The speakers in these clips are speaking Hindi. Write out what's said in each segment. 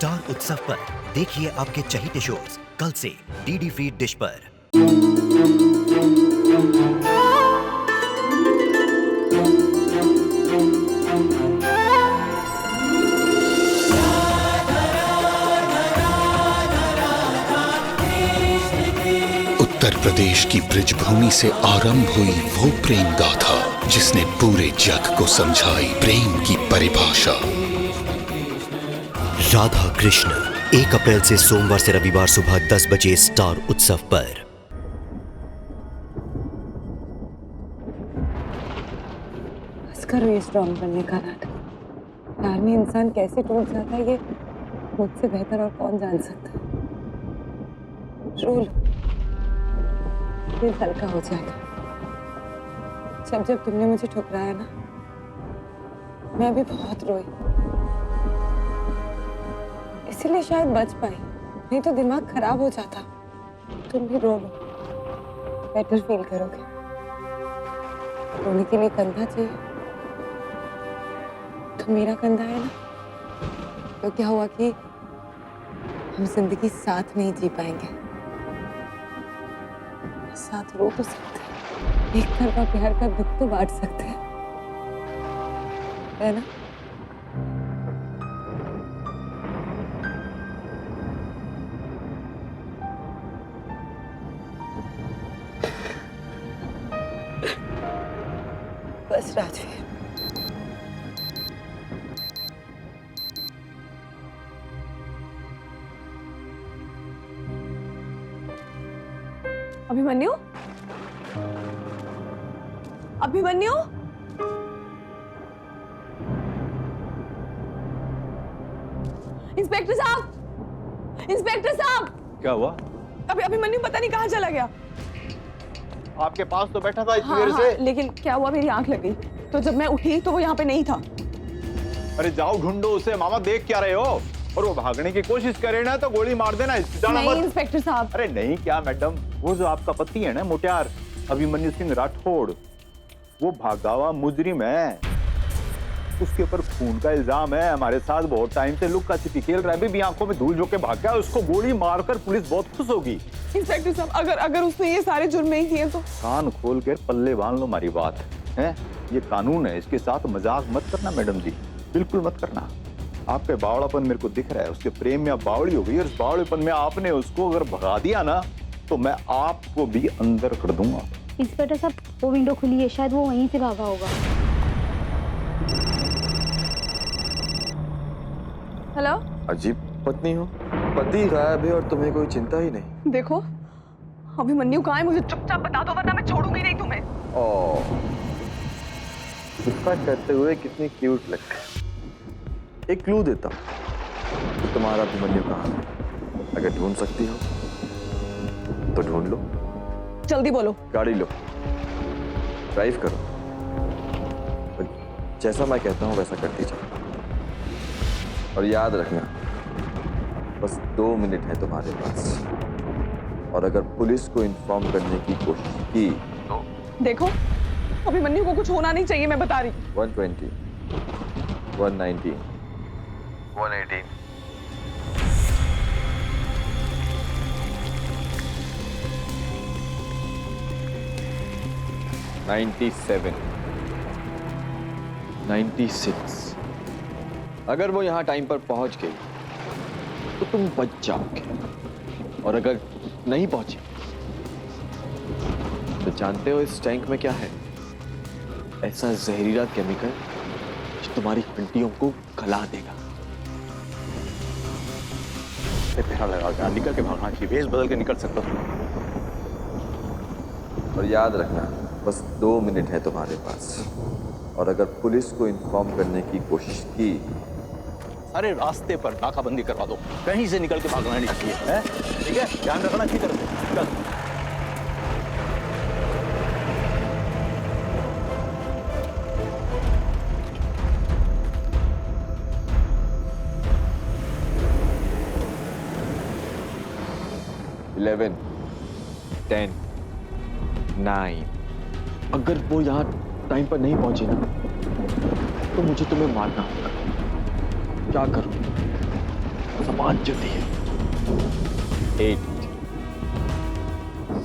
स्टार उत्सव पर देखिए आपके चहीते शोज कल से डीडी फ्री डिश पर। उत्तर प्रदेश की ब्रिजभूमि से आरंभ हुई वो प्रेम गाथा जिसने पूरे जग को समझाई प्रेम की परिभाषा। राधा कृष्ण 1 अप्रैल से सोमवार से रविवार सुबह 10 बजे स्टार उत्सव पर। बस करो ये स्ट्रॉन्ग बनने का नाटक। प्यार में इंसान कैसे टूट जाता है ये मुझसे बेहतर और कौन जान सकता है। रो लो, दिल हल्का हो जाएगा। जब जब तुमने मुझे ठुकराया ना, मैं भी बहुत रोई, इसीलिए शायद बच पाई, नहीं तो दिमाग खराब हो जाता। तुम भी रो लो, बेटर फील करोगे। रोने के लिए कंधा चाहिए तो मेरा कंधा है ना। तो क्या हुआ कि हम जिंदगी साथ नहीं जी पाएंगे, साथ रो तो सकते हैं, एक तरफा प्यार का दुख तो बांट सकते हैं, है ना। बस राजवीर, अभिमन्यु, अभिमन्यु, इंस्पेक्टर साहब, इंस्पेक्टर साहब। क्या हुआ? अभी अभिमन्यु पता नहीं कहाँ चला गया। आपके पास तो बैठा था इतनी हाँ, देर से। लेकिन क्या हुआ, मेरी आंख लग गई, तो जब मैं उठी तो वो यहाँ पे नहीं था। अरे जाओ ढूंढो उसे। मामा देख क्या रहे हो? और वो भागने की कोशिश करे ना तो गोली मार देना। नहीं इंस्पेक्टर साहब। अरे नहीं क्या मैडम, वो जो आपका पति है ना मोटियार अभिमन्यु सिंह राठौड़, वो भागा हुआ मुजरिम है। उसके ऊपर खून का इल्जाम है। हमारे साथ बहुत टाइम से लुक्का छिपी खेल रहा है। अभी भी आंखों में धूल झोंक के भाग गया। उसको गोली मारकर पुलिस बहुत खुश होगी। इंस्पेक्टर साहब, अगर उसने ये सारे जुर्म नहीं किए तो? कान खोल कर पल्ले बांध लो हमारी बात है। ये कानून है, इसके साथ मजाक मत करना मैडम जी, बिल्कुल मत करना। आपके बावड़ापन मेरे को दिख रहा है। उसके प्रेम में आप बावड़ी हो गई और इस बावड़ेपन में आपने उसको अगर भगा दिया ना तो मैं आपको भी अंदर कर दूंगा। इंस्पेक्टर साहब, वो विंडो खुली है, शायद वो वहीं से भागा होगा। हेलो। अजीब पत्नी हो, पति गायब है और तुम्हें कोई चिंता ही नहीं। देखो अभिमन्यु कहाँ है, मुझे चुपचाप बता दो वरना मैं छोड़ूंगी नहीं तुम्हें। ओह, गुस्सा करते हुए कितनी क्यूट लगती है। एक क्लू देता हूँ, तो तुम्हारा अभिमन्यु कहाँ है? अगर ढूंढ सकती हो तो ढूंढ लो। जल्दी बोलो। गाड़ी लो, ड्राइव करो, जैसा मैं कहता हूँ वैसा करती जाओ। और याद रखना, बस 2 मिनट है तुम्हारे पास, और अगर पुलिस को इन्फॉर्म करने की कोशिश की तो देखो अभिमन्यु को कुछ होना नहीं चाहिए, मैं बता रही। 120, 119, 118। 97, 96। अगर वो यहाँ टाइम पर पहुंच गई तो तुम बच जाओगे, और अगर नहीं पहुंची तो जानते हो इस टैंक में क्या है? ऐसा जहरीला केमिकल जो तुम्हारी हड्डियों को गला देगा। पहरा लगा निकल के भागना चाहिए, भेष बदल के निकल सकता हूँ। और याद रखना, बस 2 मिनट है तुम्हारे पास, और अगर पुलिस को इन्फॉर्म करने की कोशिश की, अरे रास्ते पर नाकाबंदी करवा दो, कहीं से निकल के भागना नहीं चाहिए, ठीक है? ध्यान रखना अच्छी तरह से। चल। Eleven, 10, 9। अगर वो यहाँ टाइम पर नहीं पहुंची ना तो मुझे तुम्हें मारना होगा। क्या करूं? 5 जल्दी है। 8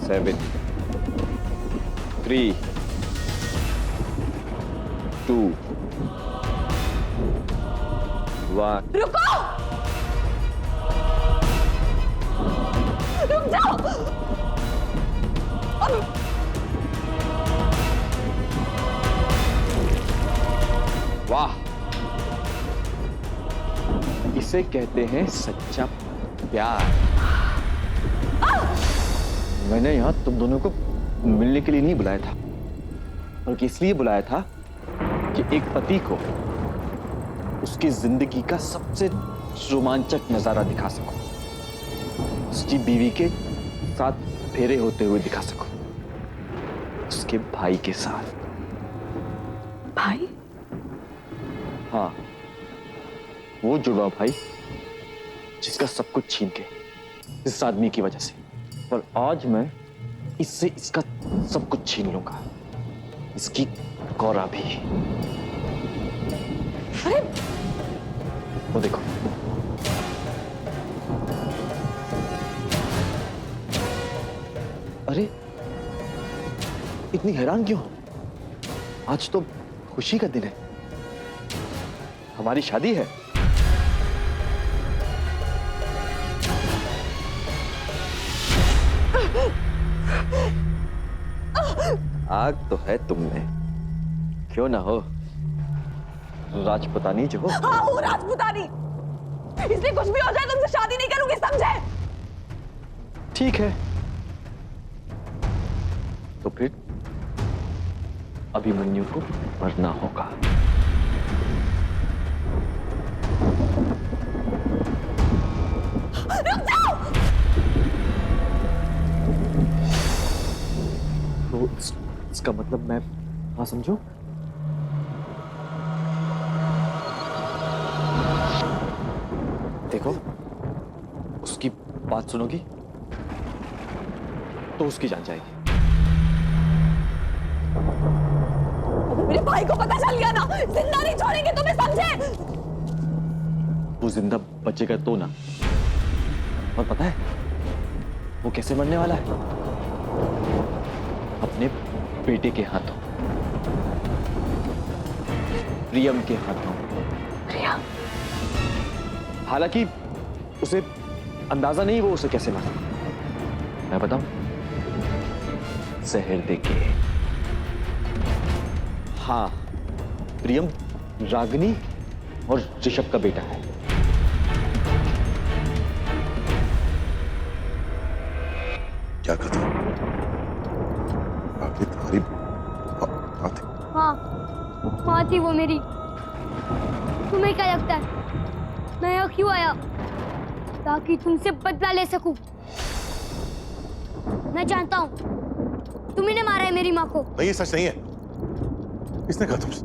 7 3 2 1। रुको, रुक जाओ। वाह, इसे कहते हैं सच्चा प्यार। मैंने यहां तुम दोनों को मिलने के लिए नहीं बुलाया था, बल्कि इसलिए बुलाया था कि एक पति को उसकी जिंदगी का सबसे रोमांचक नजारा दिखा सकूं, उसकी बीवी के साथ फेरे होते हुए दिखा सकूं, उसके भाई के साथ। भाई? हाँ, वो जुड़वा भाई जिसका सब कुछ छीन के इस आदमी की वजह से, पर आज मैं इससे इसका सब कुछ छीन लूंगा, इसकी गौरा भी। अरे वो देखो, अरे इतनी हैरान क्यों हो? आज तो खुशी का दिन है, हमारी शादी है। आग तो है तुम में, क्यों ना हो राजपुतानी जो हो। हाँ, हूँ राजपुतानी, इसलिए कुछ भी हो जाए तुमसे शादी नहीं करूंगी, समझे? ठीक है, तो फिर अभिमन्यु को मरना होगा। रुक जाओ। तो इसका मतलब मैं, हाँ समझो, देखो उसकी बात सुनोगी तो उसकी जान जाएगी। मेरे भाई को पता चल गया ना, जिंदा नहीं छोड़ेंगे तुम्हें, समझे? वो जिंदा बचेगा तो ना। और पता है वो कैसे मरने वाला है? अपने बेटे के हाथों, प्रियम के हाथों। प्रिया? हालांकि उसे अंदाजा नहीं वो उसे कैसे मारा। मैं बताऊं? जहर देके। हाँ, प्रियम रागिनी और ऋषभ का बेटा है। क्या कहते हो? आखिर तुम्हारी बात है? हाँ थी वो मेरी। तुम्हें क्या लगता है मैं यहाँ क्यों आया? ताकि तुमसे बदला ले सकूं। मैं जानता हूँ तुम्ही ने मारा है मेरी माँ को। नहीं, ये सच नहीं है। किसने कहा तुमसे?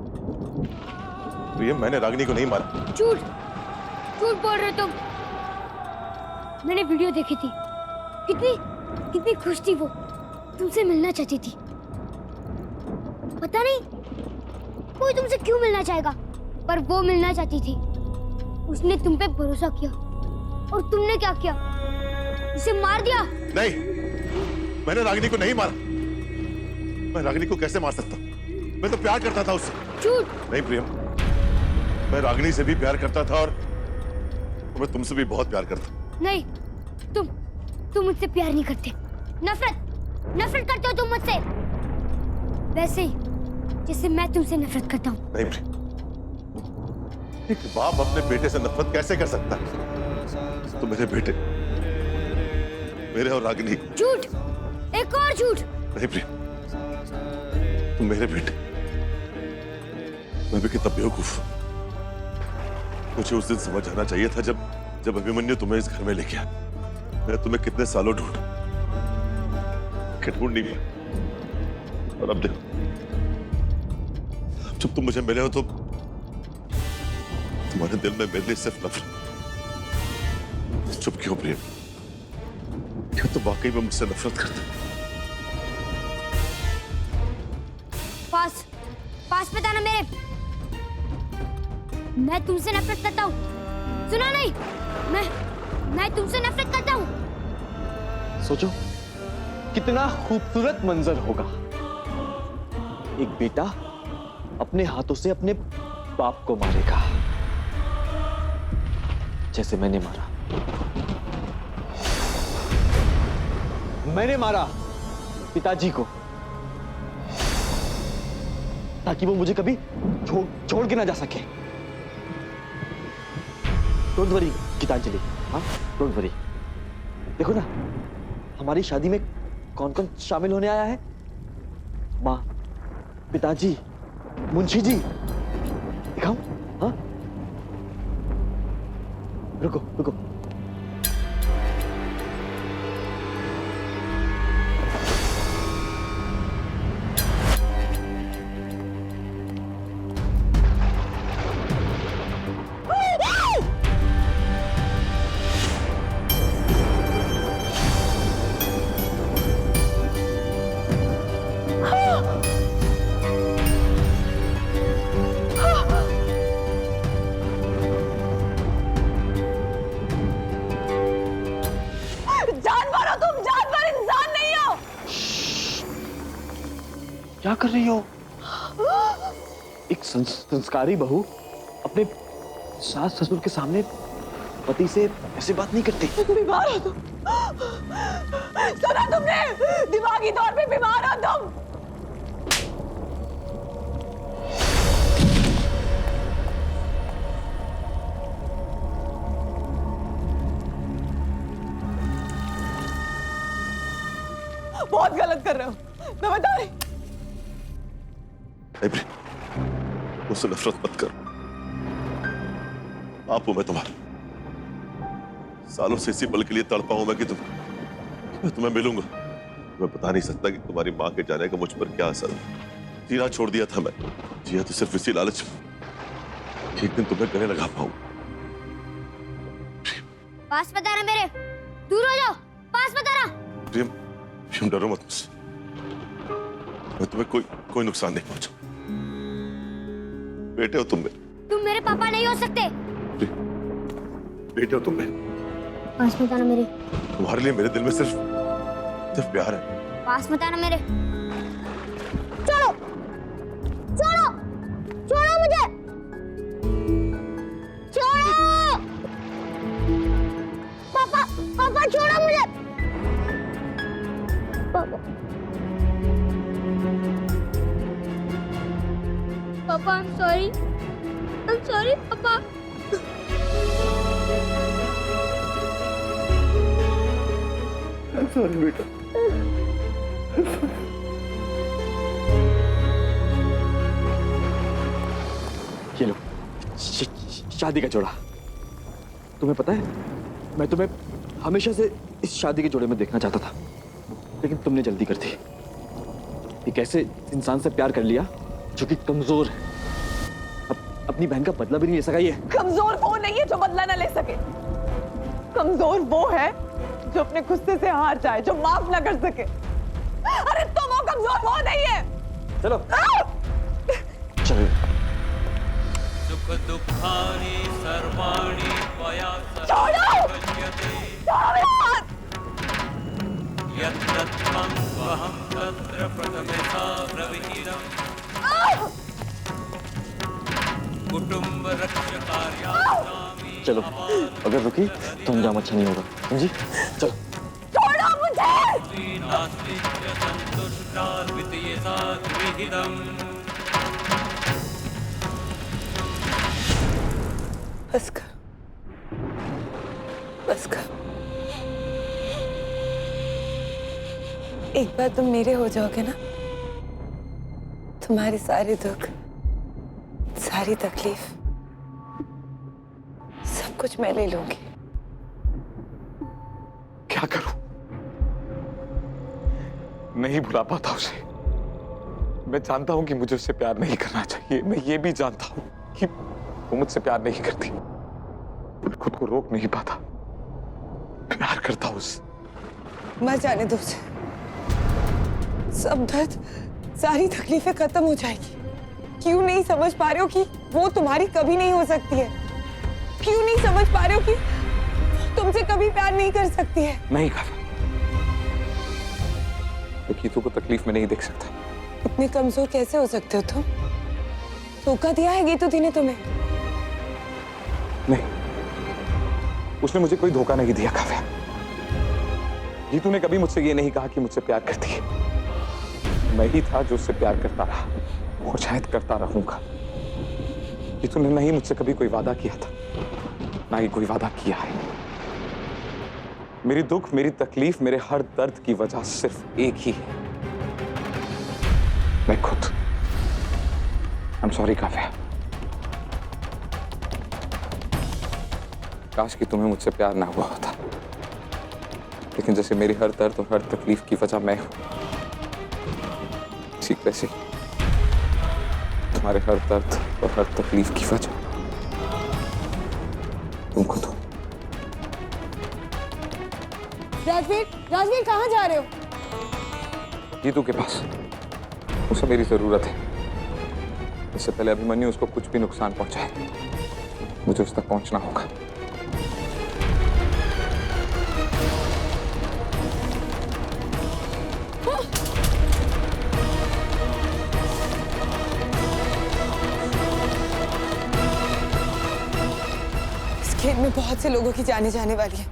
प्रियम, मैंने रागिनी को नहीं मारा। झूठ झूठ बोल रहे तुम। मैंने वीडियो देखी थी, कितनी खुश थी वो, तुमसे मिलना चाहती थी। पता नहीं कोई तुमसे क्यों मिलना चाहेगा, पर वो मिलना चाहती थी। उसने तुम पे भरोसा किया और तुमने क्या किया? उसे मार दिया। नहीं, मैंने रागिनी को नहीं मारा। मैं रागिनी को कैसे मार सकता? मैं तो प्यार करता था उससे। झूठ। नहीं प्रियम, मैं रागिनी से भी प्यार करता था और मैं तुमसे भी बहुत प्यार करता। नहीं, तुम मुझसे प्यार नहीं करते। नफरत करते हो तुम मुझसे, वैसे ही जैसे मैं तुमसे नफरत करता हूँ। नहीं प्रियम, एक बाप अपने बेटे से नफरत कैसे कर सकता है? तो मेरे बेटे, मेरे और रागिनी। झूठ, एक और झूठ। नहीं प्रियम, तुम मेरे बेटे। मैं भी कितना बेवकूफ हूं। मुझे उस दिन समझ आना चाहिए था जब अभिमन्यु तुम्हें इस घर में लेके आया। मैं तुम्हें कितने सालों ढूंढ नहीं पाया, और अब देखो, जब तुम मुझे मिले हो तो तुम्हारे दिल में मेरे लिए सिर्फ नफरत। चुप क्यों प्रियम? क्या तुम वाकई में मुझसे नफरत करते? पास बताना मेरे। मैं तुमसे नफरत करता हूँ, सुना नहीं? तुमसे नफरत करता हूँ। सोचो कितना खूबसूरत मंजर होगा, एक बेटा अपने हाथों से अपने बाप को मारेगा, जैसे मैंने मारा। मैंने मारा पिताजी को ताकि वो मुझे कभी छोड़ के ना जा सके। डोंट वरी गीतांजलि, हाँ डोंट वरी। देखो ना हमारी शादी में कौन कौन शामिल होने आया है, माँ, पिताजी, मुंशी जी। दिखाऊं? हाँ रुको रुको। क्या कर रही हो? एक संस्कारी बहू अपने सास ससुर के सामने पति से ऐसे बात नहीं करती। बीमार हो तुम, सुना तुमने? दिमागी तौर पे बीमार हो तुम। बहुत गलत कर रहे हो, मैं बता रही। मुझसे नफरत मत कर, आप हूं मैं तुम्हारा। सालों से इसी पल के लिए तड़पा हूं मैं कि मैं तुम्हें मिलूंगा। मैं बता नहीं सकता कि तुम्हारी मां के जाने का मुझ पर क्या असर है। जीना छोड़ दिया था मैं, जिया तो सिर्फ इसी लालच में एक दिन तुम्हें गले लगा पाऊं। पास मत आना मेरे, दूर हो जाओ, पास मत आना। प्रेम, डरो मत मुझसे, मैं तुम्हें कोई नुकसान नहीं पहुंचा। बेटे हो तुम मेरे। तुम मेरे पापा नहीं हो सकते। बेटे हो तुम मेरे। पास मत आना मेरे। तुम्हारे लिए मेरे दिल में सिर्फ प्यार है। पास मत आना मेरे। छोड़ो, छोड़ो, छोड़ो मुझे, छोड़ो। पापा, पापा छोड़ो मुझे। पापा, पापा I'm sorry पापा। I'm sorry बेटा। ये लो शादी का जोड़ा। तुम्हें पता है मैं तुम्हें हमेशा से इस शादी के जोड़े में देखना चाहता था, लेकिन तुमने जल्दी कर दी। एक ऐसे इंसान से प्यार कर लिया जो कि कमजोर है, अपनी बहन का बदला भी नहीं ले सका। ये कमजोर वो नहीं है जो बदला ना ले सके, कमजोर वो है जो अपने गुस्से से हार जाए, जो माफ ना कर सके। अरे तुम वो कमजोर वो नहीं है। चलो चलो। सुख दुखानि सर्वाणि त्वया यत्तत्त्वं वहं तत्र प्रथमतः ब्रवीमि कुटुंब रक्षकार्याणामि। चलो अगर रुकी तो अंजाम अच्छा नहीं होगा, समझी? चलो। छोड़ो मुझे। बस कर, बस कर। एक बार तुम मेरे हो जाओगे ना, तुम्हारे सारे दुख, सारी तकलीफ, सब कुछ मैं ले लूंगी। क्या करूं? नहीं भुला पाता उसे। मैं जानता हूं कि मुझे उससे प्यार नहीं करना चाहिए। मैं ये भी जानता हूं कि वो मुझसे प्यार नहीं करती। मैं खुद को रोक नहीं पाता। प्यार करता हूं उससे। मर जाने दो उसे। सब दर्द, सारी तकलीफें खत्म हो जाएगी। क्यों नहीं समझ पा रहे हो कि वो तुम्हारी कभी नहीं हो सकती है? क्यों नहीं समझ पा रहे हो कि तुमसे कभी कभी प्यार नहीं कर सकती है। नहीं काव्या, मैं गीतू को तकलीफ में नहीं देख सकता। इतने कमजोर कैसे हो सकते हो तुम? धोखा दिया है गीतू दी ने तुम्हें? नहीं, उसने मुझे कोई धोखा नहीं दिया काव्या। गीतू ने कभी मुझसे ये नहीं कहा कि मुझसे प्यार करती है। मैं ही था जो उससे प्यार करता रहा और शायद करता रहूंगा। गीतू ने नहीं मुझसे कभी कोई वादा किया था, ना ही कोई वादा किया है। मेरी दुख, मेरी तकलीफ, मेरे हर दर्द की वजह सिर्फ एक ही है, मैं खुद। I am sorry Kavya. काश कि तुम्हें मुझसे प्यार ना हुआ होता, लेकिन जैसे मेरी हर दर्द और हर तकलीफ की वजह मैं हूं, ठीक वैसे तुम्हारे हर दर्द और हर तकलीफ की वजह तुम खुद हो। राजवीर, राजवीर कहाँ जा रहे हो? गीतू के पास, उसे मेरी जरूरत है। इससे पहले अभिमन्यु उसको कुछ भी नुकसान पहुंचाए, मुझे उस तक पहुंचना होगा। इस खेल में बहुत से लोगों की जाने जाने वाली है।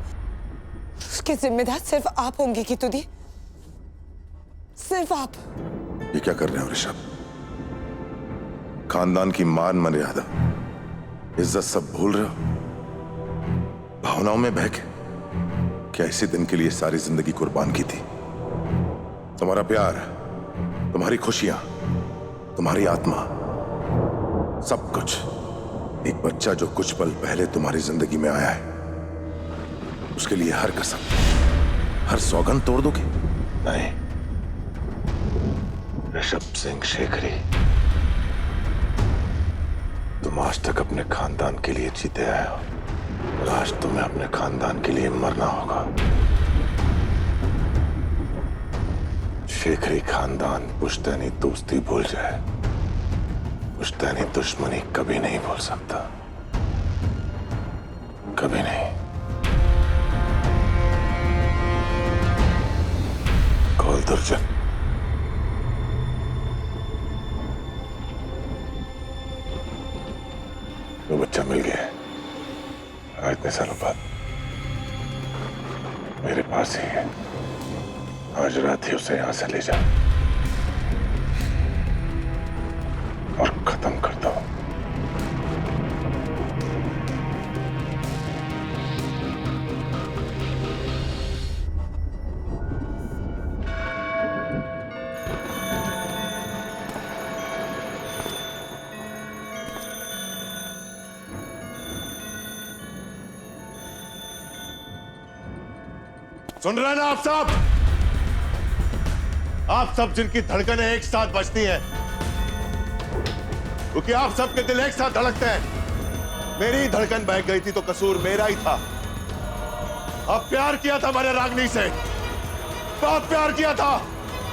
उसके जिम्मेदार सिर्फ आप होंगे गीतू दी, सिर्फ आप। ये क्या कर रहे हो ऋषभ? खानदान की मान मर्यादा, इज्जत सब भूल रहे हो? भावनाओं में बह के क्या इसी दिन के लिए सारी जिंदगी कुर्बान की थी? तुम्हारा प्यार, तुम्हारी खुशियां, तुम्हारी आत्मा, सब कुछ एक बच्चा जो कुछ पल पहले तुम्हारी जिंदगी में आया है, उसके लिए हर कसम, हर सौगंध तोड़ दोगे? नहीं ऋषभ सिंह शेखरी, तुम आज तक अपने खानदान के लिए जीते आए हो और आज तुम्हें अपने खानदान के लिए मरना होगा। शेखरी खानदान पुश्तैनी दोस्ती भूल जाए, पुश्तैनी दुश्मनी कभी नहीं भूल सकता, कभी नहीं। कॉल दुर्जन। वो बच्चा मिल गया है, आज इतने सालों बाद मेरे पास ही है। आज रात ही उसे यहां से ले जा और खत्म कर दो। सुन रहे हैं ना आप सब? आप सब जिनकी धड़कनें एक साथ बजती हैं, क्योंकि आप सबके दिल एक साथ धड़कते हैं। मेरी धड़कन बह गई थी तो कसूर मेरा ही था। अब प्यार किया था मैंने रागनी से, बहुत प्यार किया था,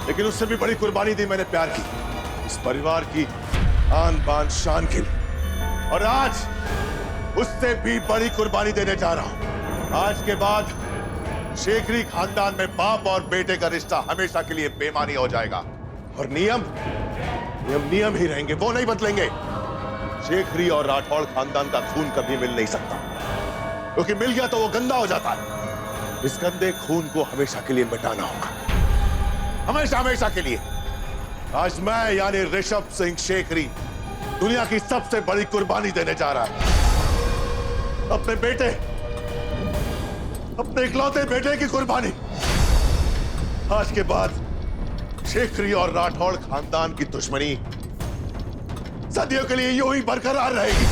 लेकिन उससे भी बड़ी कुर्बानी दी मैंने प्यार की, इस परिवार की आन बान शान की। और आज उससे भी बड़ी कुर्बानी देने जा रहा हूं। आज के बाद शेखरी खानदान में बाप और बेटे का रिश्ता हमेशा के लिए बेमानी हो जाएगा और नियम नियम ही रहेंगे, वो नहीं बदलेंगे। शेखरी और राठौड़ खानदान का खून कभी मिल नहीं सकता, क्योंकि मिल गया तो वो गंदा हो जाता है। इस गंदे खून को हमेशा के लिए मिटाना होगा, हमेशा हमेशा के लिए। आज मैं यानी ऋषभ सिंह शेखरी दुनिया की सबसे बड़ी कुर्बानी देने जा रहा है, अपने बेटे, अपने इकलौते बेटे की कुर्बानी। आज के बाद शेखरी और राठौड़ खानदान की दुश्मनी सदियों के लिए यूं ही बरकरार रहेगी।